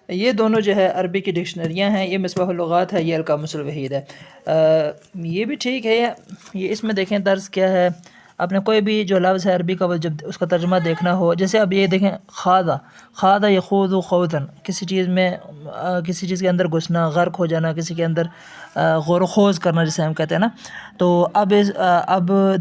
یہ دونوں جو ہے عربی کی ڈکشنریاں ہیں، یہ مصباح اللغات ہے، یہ القاموس الوحید ہے۔ یہ بھی ٹھیک ہے، یہ اس میں دیکھیں طرز کیا ہے، آپ نے کوئی بھی جو لفظ ہے عربی کا وہ جب اس کا ترجمہ دیکھنا ہو، جیسے اب یہ دیکھیں خاضہ، خاضہ یخوض خوضاً، کسی چیز میں کسی چیز کے اندر گھسنا، غرق ہو جانا، کسی کے اندر غور و خوض کرنا جسے ہم کہتے ہیں نا۔ تو اب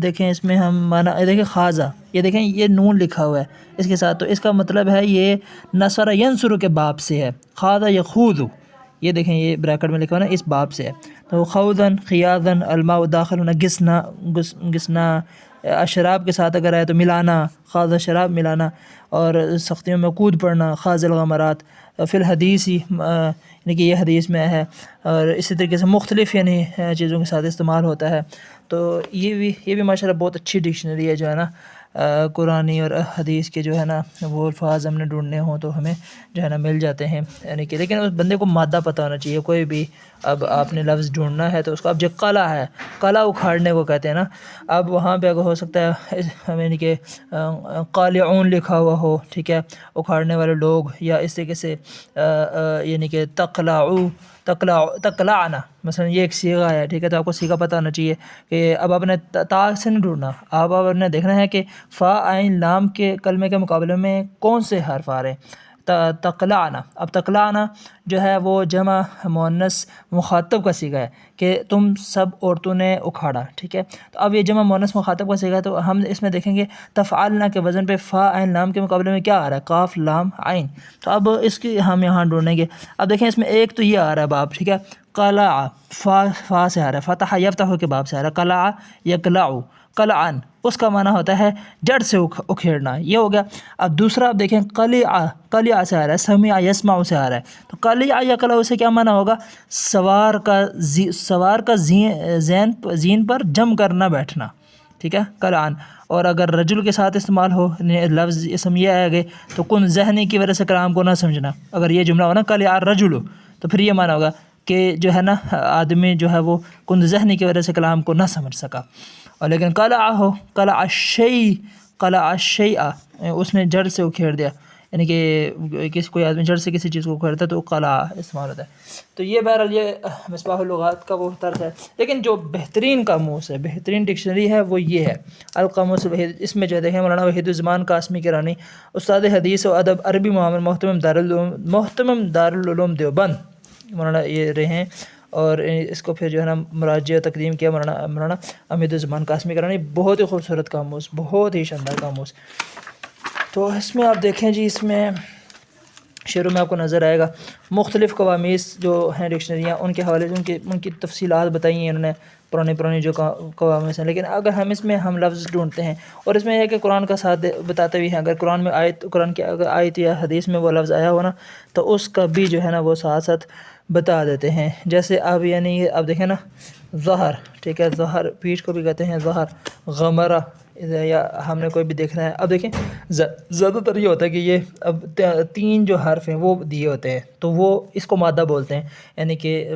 دیکھیں اس میں ہم مانا دیکھیں خاضہ، یہ دیکھیں یہ نون لکھا ہوا ہے اس کے ساتھ، تو اس کا مطلب ہے یہ نصر ینصر کے باب سے ہے، خاضہ یخوض، یہ دیکھیں یہ بریکٹ میں لکھا ہوا ہے نا، اس باب سے ہے۔ تو خوضاً خیاضاً الماء داخل ہونا، گھسنا شراب کے ساتھ اگر ہے تو ملانا، خاضہ شراب ملانا، اور سختیوں میں کود پڑنا، خاض الغمرات فی الحدیث یعنی کہ یہ حدیث میں ہے، اور اسی طریقے سے مختلف یعنی چیزوں کے ساتھ استعمال ہوتا ہے۔ تو یہ بھی ماشاءاللہ بہت اچھی ڈکشنری ہے جو ہے نا، قرآنی اور حدیث کے جو ہے نا وہ الفاظ ہم نے ڈھونڈنے ہوں تو ہمیں جو ہے نا مل جاتے ہیں، یعنی کہ لیکن اس بندے کو مادہ پتہ ہونا چاہیے۔ کوئی بھی اب آپ نے لفظ ڈھونڈنا ہے تو اس کو، اب جو قلع ہے، قلع اکھاڑنے کو کہتے ہیں نا، اب وہاں پہ اگر ہو سکتا ہے یعنی کہ قالعون لکھا ہوا ہو، ٹھیک ہے، اکھاڑنے والے لوگ، یا اس طریقے سے یعنی کہ تقلعنا مثلا یہ ایک صیغہ ہے، ٹھیک ہے، تو آپ کو صیغہ پتہ ہونا چاہیے کہ اب آپ نے تا سے نہیں ڈھونڈنا، اب آپ نے دیکھنا ہے کہ فا عین لام کے کلمے کے مقابلے میں کون سے حرف آ رہے ہیں۔ تقلعنا، اب تقلعنا جو ہے وہ جمع مؤنث مخاطب کا صیغہ ہے کہ تم سب عورتوں نے اکھاڑا، ٹھیک ہے، تو اب یہ جمع مؤنث مخاطب کا صیغہ ہے، تو ہم اس میں دیکھیں گے تفعلنا کے وزن پہ فا عین لام کے مقابلے میں کیا آ رہا ہے، قاف لام عین، تو اب اس کی ہم یہاں ڈھونڈیں گے۔ اب دیکھیں اس میں ایک تو یہ آ رہا ہے باب، ٹھیک ہے، قلع، فا سے آ رہا ہے، فتح یفتح کے باب سے آ رہا ہے، قلع یقلع، قلعن اس کا معنی ہوتا ہے جڑ سے اکھیڑنا، یہ ہو گیا۔ اب دوسرا آپ دیکھیں قلیع، قلیع سے آ رہا ہے، سمع یسمع سے آ رہا ہے، تو قلیع یقلع سے کیا معنی ہوگا، سوار کا زین پر جم کرنا بیٹھنا، ٹھیک ہے، قلعن۔ اور اگر رجل کے ساتھ استعمال ہو لفظ اسم یہ آئے گئے تو کن ذہنی کی وجہ سے کلام کو نہ سمجھنا، اگر یہ جملہ ہو نا قلیع الرجل، تو پھر یہ معنی ہوگا کہ جو ہے نا آدمی جو ہے وہ کن ذہنی کی وجہ سے کلام کو نہ سمجھ سکا۔ اور لیکن قلع ہو، قلع الشیء، قلع الشیء اس نے جڑ سے اکھیڑ دیا، یعنی کہ کوئی آدمی جڑ سے کسی چیز کو اکھیڑتا ہے تو قلع استعمال ہوتا ہے۔ تو یہ بہرحال یہ مصباح اللغات کا وہ طرز ہے، لیکن جو بہترین قاموس ہے، بہترین ڈکشنری ہے وہ یہ ہے القاموس الوحید۔ اس میں جو دیکھیں مولانا وحید الزمان قاسمی کرانی، استاد حدیث و ادب عربی معامر، محتمم دارالعلوم دیوبند، مولانا یہ رہے ہیں، اور اس کو پھر جو ہے نا مراجعہ تقدیم کیا مولانا امید الزمان قاسمی کرانی۔ بہت ہی خوبصورت قاموس، بہت ہی شاندار قاموس۔ تو اس میں آپ دیکھیں جی، اس میں شروع میں آپ کو نظر آئے گا مختلف قوامیس جو ہیں ڈکشنریاں، ان کے حوالے سے ان کی تفصیلات بتائی ہیں انہوں نے، پرانی جو قوامیس ہیں۔ لیکن اگر ہم اس میں ہم لفظ ڈھونڈتے ہیں، اور اس میں یہ ہے کہ قرآن کا ساتھ بتاتے بھی ہیں، اگر قرآن میں قرآن کی اگر آیت یا حدیث میں وہ لفظ آیا ہو نا، تو اس کا بھی جو ہے نا وہ ساتھ ساتھ بتا دیتے ہیں۔ جیسے اب یعنی اب دیکھیں نا ظہر، ٹھیک ہے، ظہر پیٹھ کو بھی کہتے ہیں ظہر، غمرہ، یا ہم نے کوئی بھی دیکھنا ہے۔ اب دیکھیں زیادہ تر یہ ہوتا ہے کہ یہ اب تین جو حرف ہیں وہ دیے ہوتے ہیں، تو وہ اس کو مادہ بولتے ہیں، یعنی کہ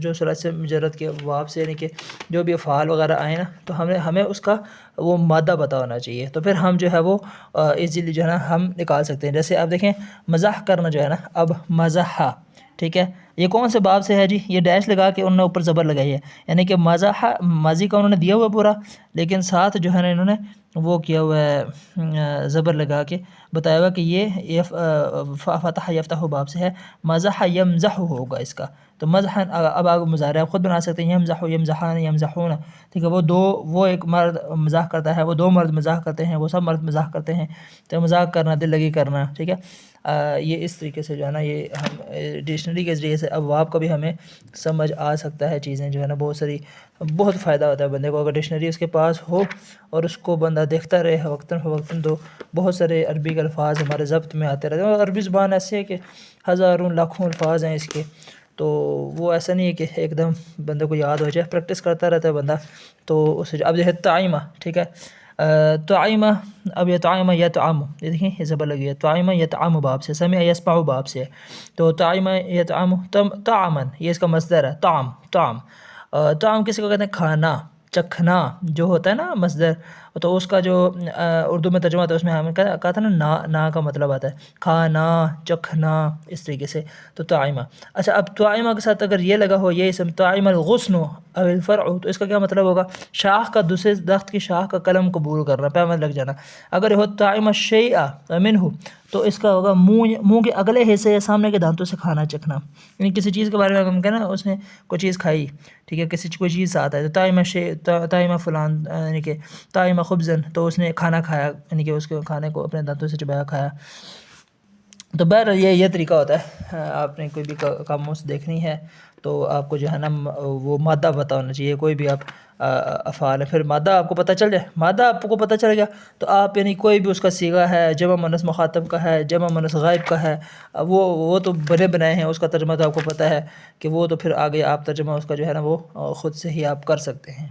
جو ثلاثی مجرد کے واب سے یعنی کہ جو بھی افعال وغیرہ آئے نا، تو ہمیں اس کا وہ مادہ پتہ ہونا چاہیے، تو پھر ہم جو ہے وہ ایزیلی جو ہے نا ہم نکال سکتے ہیں۔ جیسے اب دیکھیں مزاح کرنا جو ہے نا، اب مزاح، ٹھیک ہے، یہ کون سے باب سے ہے جی، یہ ڈیش لگا کے انہوں نے اوپر زبر لگائی ہے، یعنی کہ مزاح ماضی کا انہوں نے دیا ہوا پورا، لیکن ساتھ جو ہے نا انہوں نے وہ کیا ہوا ہے زبر لگا کے بتایا ہوا کہ یہ فتح یفتح باب سے ہے، مزح یمزح ہوگا اس کا، تو مزح اب آپ مضارع آپ خود بنا سکتے ہیں، یمزح یمزحان یمزحون، ٹھیک ہے، وہ ایک مرد مزاح کرتا ہے، وہ دو مرد مزاح کرتے ہیں، وہ سب مرد مزاح کرتے ہیں، تو مزاح کرنا، دل لگی کرنا، ٹھیک ہے۔ یہ اس طریقے سے جو ہے نا یہ ہم ڈکشنری کے ذریعے سے ابواب کا بھی ہمیں سمجھ آ سکتا ہے، چیزیں جو ہے نا بہت ساری، بہت فائدہ ہوتا ہے بندے کو اگر ڈکشنری اس کے پاس ہو اور اس کو بندہ دیکھتا رہے وقتاً فوقتاً، تو بہت سارے عربی کے الفاظ ہمارے ضبط میں آتے رہتے ہیں، اور عربی زبان ایسے ہے کہ ہزاروں لاکھوں الفاظ ہیں اس کے، تو وہ ایسا نہیں ہے کہ ایک دم بندے کو یاد ہو جائے، پریکٹس کرتا رہتا ہے بندہ تو اسے۔ اب جو ہے طعیمہ، ٹھیک ہے، طعیمہ، اب یطعم یطعم، یہ دیکھیں یہ زبر لگی ہے، طعیمہ یطعم باب سے، سمع یسمع باب سے، تو طعیمہ یطعم طعما، یہ اس کا مصدر ہے، طعم، طعم کسی کو کہتے ہیں کھانا، چکھنا جو ہوتا ہے نا مصدر، تو اس کا جو اردو میں ترجمہ تھا اس میں ہمیں کہا تھا نا کا مطلب آتا ہے کھانا چکھنا اس طریقے سے، تو طعمہ۔ اچھا اب طعمہ کے ساتھ اگر یہ لگا ہو یہ اسم طعم الغصن او الفرع، تو اس کا کیا مطلب ہوگا؟ شاخ کا دوسرے درخت کی شاخ کا قلم قبول کرنا، پیمند لگ جانا۔ اگر ہو طعم الشیء منہ، تو اس کا ہوگا منہ کے اگلے حصے یا سامنے کے دانتوں سے کھانا چکھنا، یعنی کسی چیز کے بارے میں ہم کہنا اس نے کوئی چیز کھائی، ٹھیک ہے، کوئی چیز سے آتا ہے تو طعم الشیء، طعم فلان یعنی کہ طعم خبزا، تو اس نے کھانا کھایا، یعنی کہ اس کے کھانے کو اپنے دانتوں سے چبایا کھایا۔ تو بہرحال یہ طریقہ ہوتا ہے، آپ نے کوئی بھی قاموس دیکھنی ہے تو آپ کو جو ہے نا وہ مادہ پتہ ہونا چاہیے، کوئی بھی آپ افعال ہے، پھر مادہ آپ کو پتہ چل جائے، مادہ آپ کو پتہ چل گیا تو آپ یعنی کوئی بھی اس کا صیغہ ہے، جمع مؤنث مخاطب کا ہے، جمع مؤنث غائب کا ہے، وہ تو بنے بنائے ہیں، اس کا ترجمہ تو آپ کو پتہ ہے کہ وہ تو پھر آگے آپ ترجمہ اس کا جو ہے نا وہ خود سے ہی آپ کر سکتے ہیں۔